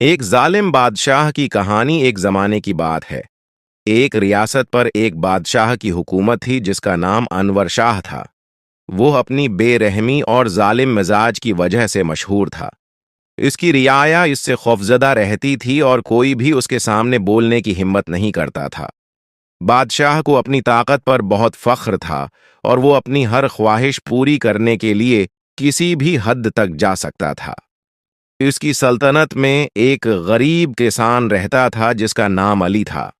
ایک ظالم بادشاہ کی کہانی ایک زمانے کی بات ہے۔ ایک ریاست پر ایک بادشاہ کی حکومت تھی جس کا نام انور شاہ تھا۔ وہ اپنی بے رحمی اور ظالم مزاج کی وجہ سے مشہور تھا۔ اس کی رعایا اس سے خوفزدہ رہتی تھی اور کوئی بھی اس کے سامنے بولنے کی ہمت نہیں کرتا تھا۔ بادشاہ کو اپنی طاقت پر بہت فخر تھا اور وہ اپنی ہر خواہش پوری کرنے کے لیے کسی بھی حد تک جا سکتا تھا۔ اس کی سلطنت میں ایک غریب کسان رہتا تھا جس کا نام علی تھا۔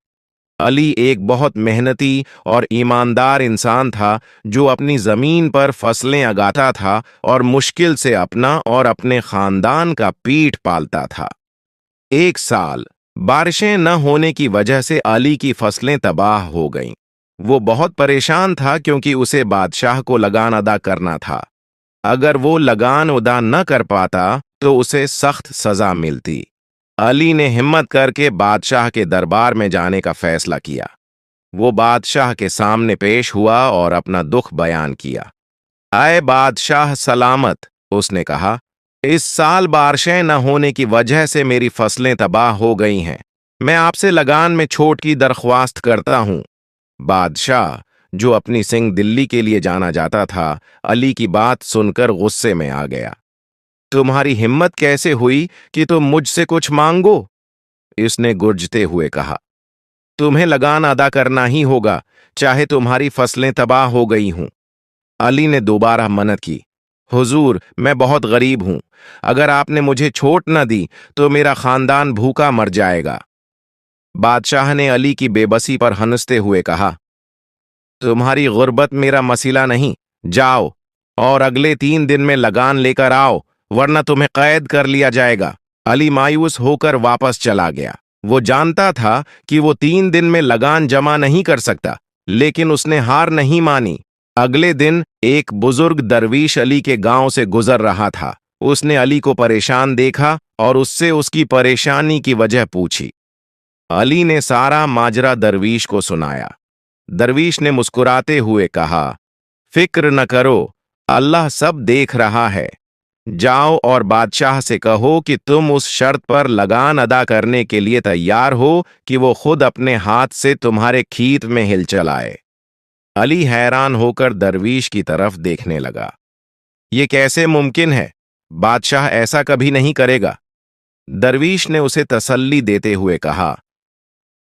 علی ایک بہت محنتی اور ایماندار انسان تھا جو اپنی زمین پر فصلیں اگاتا تھا اور مشکل سے اپنا اور اپنے خاندان کا پیٹ پالتا تھا۔ ایک سال بارشیں نہ ہونے کی وجہ سے علی کی فصلیں تباہ ہو گئیں۔ وہ بہت پریشان تھا کیونکہ اسے بادشاہ کو لگان ادا کرنا تھا۔ اگر وہ لگان ادا نہ کر پاتا تو اسے سخت سزا ملتی۔ علی نے ہمت کر کے بادشاہ کے دربار میں جانے کا فیصلہ کیا۔ وہ بادشاہ کے سامنے پیش ہوا اور اپنا دکھ بیان کیا۔ اے بادشاہ سلامت، اس نے کہا، اس سال بارشیں نہ ہونے کی وجہ سے میری فصلیں تباہ ہو گئی ہیں۔ میں آپ سے لگان میں چھوٹ کی درخواست کرتا ہوں۔ بادشاہ، جو اپنی سنگ دلی کے لیے جانا جاتا تھا، علی کی بات سن کر غصے میں آ گیا۔ تمہاری ہمت کیسے ہوئی کہ تم مجھ سے کچھ مانگو؟ اس نے گرجتے ہوئے کہا۔ تمہیں لگان ادا کرنا ہی ہوگا، چاہے تمہاری فصلیں تباہ ہو گئی ہوں۔ علی نے دوبارہ منت کی۔ حضور، میں بہت غریب ہوں۔ اگر آپ نے مجھے چھوٹ نہ دی تو میرا خاندان بھوکا مر جائے گا۔ بادشاہ نے علی کی بے بسی پر ہنستے ہوئے کہا، تمہاری غربت میرا مسئلہ نہیں، جاؤ اور اگلے 3 دن میں لگان لے کر آؤ، ورنہ تمہیں قید کر لیا جائے گا۔ علی مایوس ہو کر واپس چلا گیا۔ وہ جانتا تھا کہ وہ 3 دن میں لگان جمع نہیں کر سکتا، لیکن اس نے ہار نہیں مانی۔ اگلے دن ایک بزرگ درویش علی کے گاؤں سے گزر رہا تھا۔ اس نے علی کو پریشان دیکھا اور اس سے اس کی پریشانی کی وجہ پوچھی۔ علی نے سارا ماجرا درویش کو سنایا۔ درویش نے مسکراتے ہوئے کہا، فکر نہ کرو، اللہ سب دیکھ رہا ہے۔ جاؤ اور بادشاہ سے کہو کہ تم اس شرط پر لگان ادا کرنے کے لیے تیار ہو کہ وہ خود اپنے ہاتھ سے تمہارے کھیت میں ہل چلائے۔ علی حیران ہو کر درویش کی طرف دیکھنے لگا۔ یہ کیسے ممکن ہے؟ بادشاہ ایسا کبھی نہیں کرے گا۔ درویش نے اسے تسلی دیتے ہوئے کہا،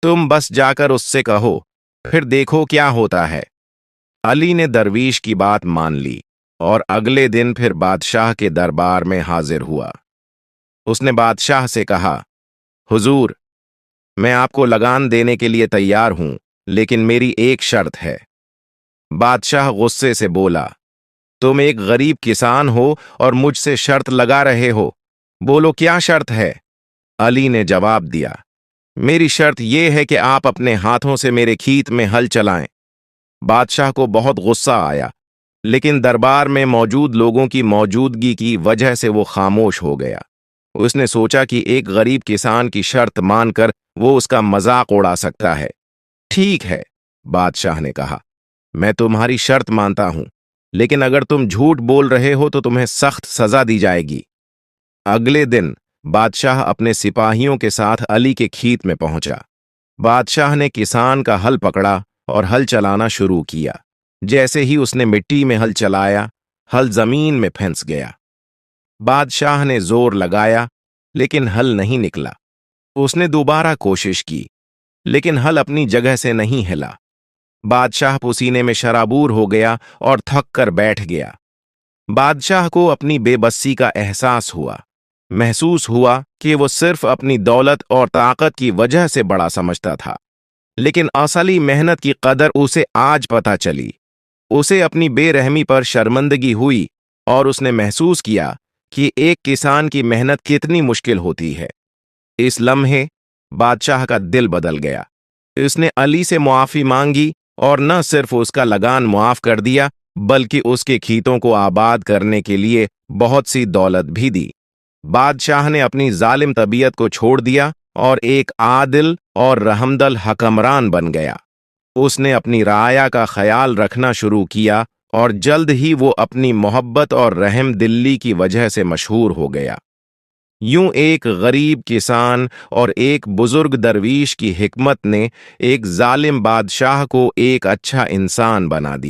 تم بس جا کر اس سے کہو، پھر دیکھو کیا ہوتا ہے۔ علی نے درویش کی بات مان لی اور اگلے دن پھر بادشاہ کے دربار میں حاضر ہوا۔ اس نے بادشاہ سے کہا، حضور، میں آپ کو لگان دینے کے لیے تیار ہوں، لیکن میری ایک شرط ہے۔ بادشاہ غصے سے بولا، تم ایک غریب کسان ہو اور مجھ سے شرط لگا رہے ہو، بولو کیا شرط ہے؟ علی نے جواب دیا، میری شرط یہ ہے کہ آپ اپنے ہاتھوں سے میرے کھیت میں ہل چلائیں۔ بادشاہ کو بہت غصہ آیا، لیکن دربار میں موجود لوگوں کی موجودگی کی وجہ سے وہ خاموش ہو گیا۔ اس نے سوچا کہ ایک غریب کسان کی شرط مان کر وہ اس کا مذاق اڑا سکتا ہے۔ ٹھیک ہے، بادشاہ نے کہا، میں تمہاری شرط مانتا ہوں، لیکن اگر تم جھوٹ بول رہے ہو تو تمہیں سخت سزا دی جائے گی۔ اگلے دن بادشاہ اپنے سپاہیوں کے ساتھ علی کے کھیت میں پہنچا۔ بادشاہ نے کسان کا ہل پکڑا اور ہل چلانا شروع کیا۔ جیسے ہی اس نے مٹی میں ہل چلایا، ہل زمین میں پھنس گیا۔ بادشاہ نے زور لگایا، لیکن ہل نہیں نکلا۔ اس نے دوبارہ کوشش کی، لیکن ہل اپنی جگہ سے نہیں ہلا۔ بادشاہ پسینے میں شرابور ہو گیا اور تھک کر بیٹھ گیا۔ بادشاہ کو اپنی بے بسی کا احساس ہوا۔ محسوس ہوا کہ وہ صرف اپنی دولت اور طاقت کی وجہ سے بڑا سمجھتا تھا، لیکن اصلی محنت کی قدر اسے آج پتہ چلی۔ اسے اپنی بے رحمی پر شرمندگی ہوئی اور اس نے محسوس کیا کہ ایک کسان کی محنت کتنی مشکل ہوتی ہے۔ اس لمحے بادشاہ کا دل بدل گیا۔ اس نے علی سے معافی مانگی اور نہ صرف اس کا لگان معاف کر دیا بلکہ اس کے کھیتوں کو آباد کرنے کے لیے بہت سی دولت بھی دی۔ بادشاہ نے اپنی ظالم طبیعت کو چھوڑ دیا اور ایک عادل اور رحمدل حکمران بن گیا۔ اس نے اپنی رعایا کا خیال رکھنا شروع کیا اور جلد ہی وہ اپنی محبت اور رحم دلی کی وجہ سے مشہور ہو گیا۔ یوں ایک غریب کسان اور ایک بزرگ درویش کی حکمت نے ایک ظالم بادشاہ کو ایک اچھا انسان بنا دیا۔